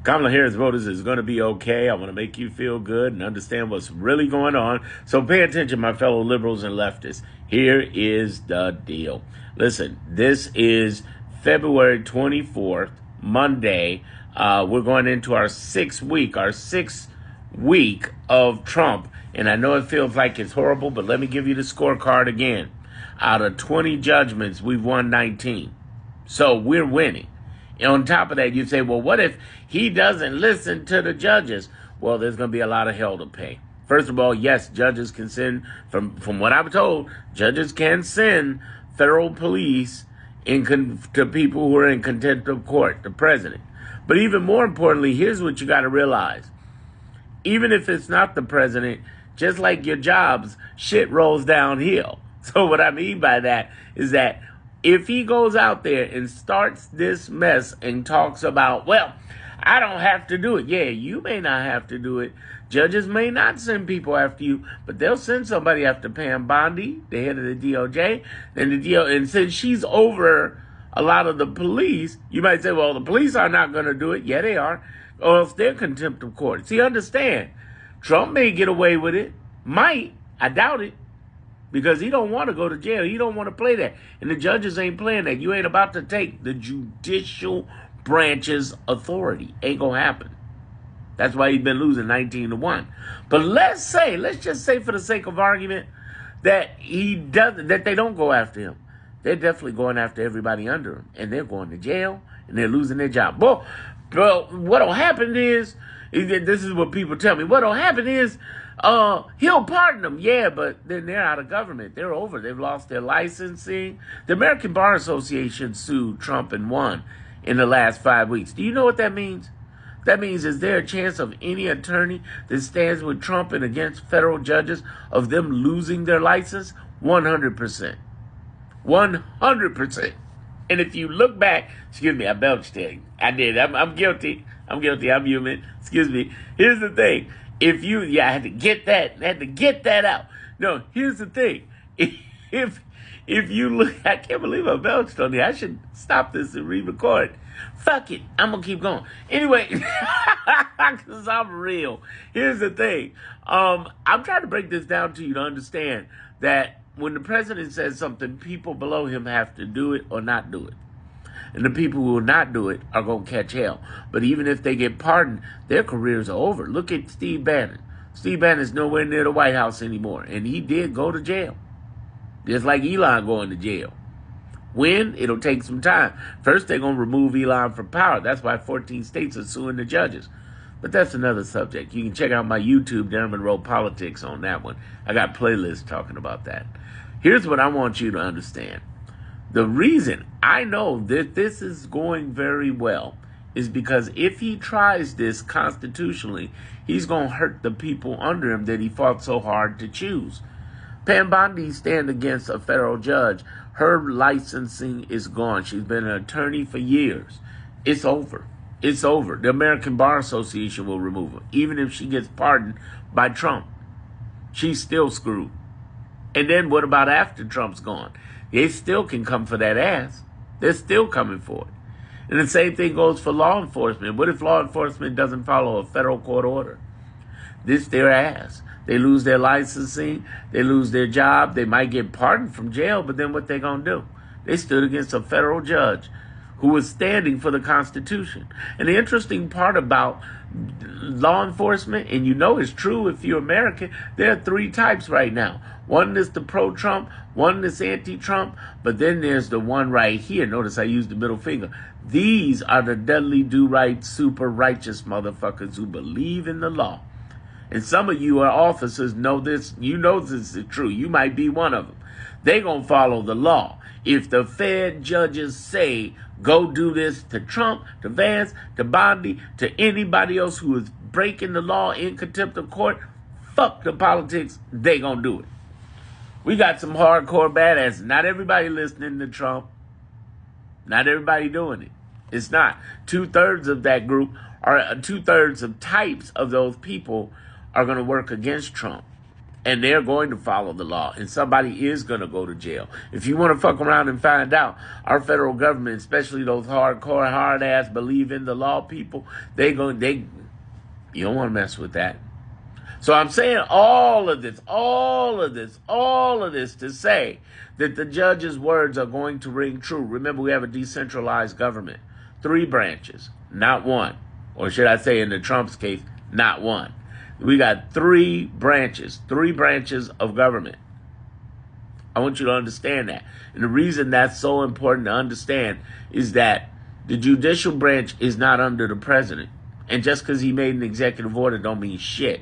Kamala Harris voters is going to be okay. I want to make you feel good and understand what's really going on. So pay attention, my fellow liberals and leftists. Here is the deal. Listen, this is February 24th, Monday. We're going into our sixth week of Trump. And I know it feels like it's horrible, but let me give you the scorecard again. Out of 20 judgments, we've won 19. So we're winning. And on top of that, you say, well, what if he doesn't listen to the judges? Well, there's going to be a lot of hell to pay. First of all, yes, judges can send, from what I'm told, judges can send federal police to people who are in contempt of court, the president. But even more importantly, here's what you got to realize. Even if it's not the president, just like your jobs, shit rolls downhill. So what I mean by that is that if he goes out there and starts this mess and talks about, well, I don't have to do it. Yeah, you may not have to do it. Judges may not send people after you, but they'll send somebody after Pam Bondi, the head of the DOJ. And since she's over a lot of the police, you might say, well, the police are not going to do it. Yeah, they are. Or else they're contempt of court. See, understand, Trump may get away with it. Might. I doubt it. Because he don't want to go to jail. He don't want to play that. And the judges ain't playing that. You ain't about to take the judicial branch's authority. Ain't going to happen. That's why he's been losing 19-1. But let's just say for the sake of argument that that they don't go after him. They're definitely going after everybody under him. And they're going to jail and they're losing their job. Well, what'll happen is, this is what people tell me, what'll happen is, he'll pardon them. Yeah, but then they're out of government. They're over. They've lost their licensing. The American Bar Association sued Trump and won in the last 5 weeks. Do you know what that means? That means, is there a chance of any attorney that stands with Trump and against federal judges of them losing their license? 100%. 100%. And if you look back, excuse me, I belched there. I did. I'm guilty. I'm human. Excuse me. Here's the thing. I had to get that out. No, here's the thing. If you look, I can't believe I belched on you. I should stop this and re-record. Fuck it. I'm going to keep going. Anyway, because I'm real. Here's the thing. I'm trying to break this down to you to understand that when the president says something, people below him have to do it or not do it. And the people who will not do it are going to catch hell. But even if they get pardoned, their careers are over. Look at Steve Bannon. Steve Bannon's nowhere near the White House anymore. And he did go to jail. Just like Elon going to jail. When? It'll take some time. First, they're going to remove Elon from power. That's why 14 states are suing the judges. But that's another subject. You can check out my YouTube, Darren Monroe Politics, on that one. I got playlists talking about that. Here's what I want you to understand. The reason I know that this is going very well is because if he tries this constitutionally, he's going to hurt the people under him that he fought so hard to choose. Pam Bondi stand against a federal judge. Her licensing is gone. She's been an attorney for years. It's over. It's over. The American Bar Association will remove her. Even if she gets pardoned by Trump, she's still screwed. And then what about after Trump's gone? They still can come for that ass. They're still coming for it. And the same thing goes for law enforcement. What if law enforcement doesn't follow a federal court order? This their ass. They lose their licensing. They lose their job. They might get pardoned from jail, but then what they gonna do? They stood against a federal judge who was standing for the Constitution. And the interesting part about law enforcement, and you know it's true if you're American, there are three types right now. One is the pro-Trump, one is anti-Trump, but then there's the one right here. Notice I used the middle finger. These are the deadly do-right, super righteous motherfuckers who believe in the law. And some of you are officers, know this. You know this is true. You might be one of them. They gonna follow the law. If the Fed judges say, go do this to Trump, to Vance, to Bondi, to anybody else who is breaking the law in contempt of court, fuck the politics, they gonna do it. We got some hardcore badasses. Not everybody listening to Trump. Not everybody doing it. It's not. 2/3 of that group, or 2/3 of types of those people are going to work against Trump. And they're going to follow the law, and somebody is going to go to jail. If you want to fuck around and find out, our federal government, especially those hardcore, hard-ass, believe in the law people, you don't want to mess with that. So I'm saying all of this to say that the judge's words are going to ring true. Remember, we have a decentralized government. 3 branches, not one. Or should I say, in the Trump's case, not one. We got 3 branches of government. I want you to understand that. And the reason that's so important to understand is that the judicial branch is not under the president. And just because he made an executive order don't mean shit.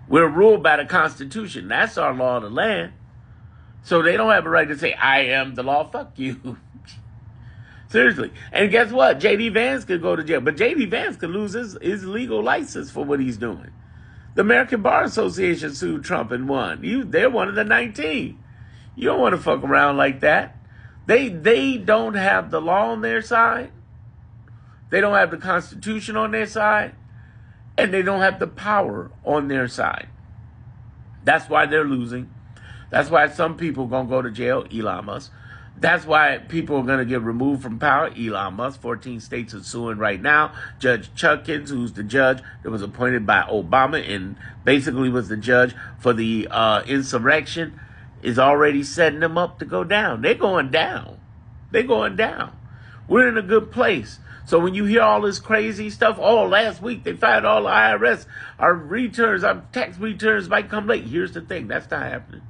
We're ruled by the Constitution. That's our law of the land. So they don't have a right to say, I am the law. Fuck you. Seriously. And guess what? J.D. Vance could go to jail. But J.D. Vance could lose his legal license for what he's doing. The American Bar Association sued Trump and won. They're one of the 19. You don't want to fuck around like that. They don't have the law on their side. They don't have the Constitution on their side. And they don't have the power on their side. That's why they're losing. That's why some people are going to go to jail, Elon Musk. That's why people are going to get removed from power, Elon Musk. 14 states are suing right now. Judge Chudkins, who's the judge that was appointed by Obama and basically was the judge for the insurrection, is already setting them up to go down. They're going down. They're going down. We're in a good place. So when you hear all this crazy stuff, last week they fired all the IRS, our tax returns might come late. Here's the thing, that's not happening.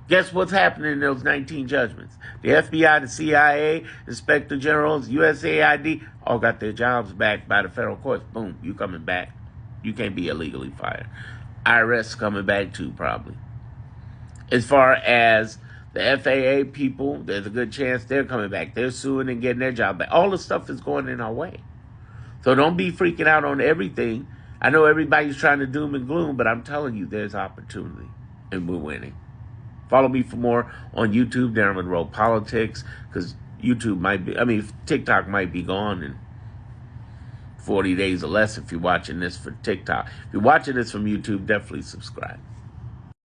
Guess what's happening in those 19 judgments? The FBI, the CIA, Inspector Generals, USAID, all got their jobs back by the federal courts. Boom, you coming back. You can't be illegally fired. IRS coming back too, probably. As far as the FAA people, there's a good chance they're coming back. They're suing and getting their job back. All the stuff is going in our way. So don't be freaking out on everything. I know everybody's trying to doom and gloom, but I'm telling you, there's opportunity, and we're winning. Follow me for more on YouTube, Darren Monroe Politics, because TikTok might be gone in 40 days or less if you're watching this for TikTok. If you're watching this from YouTube, definitely subscribe.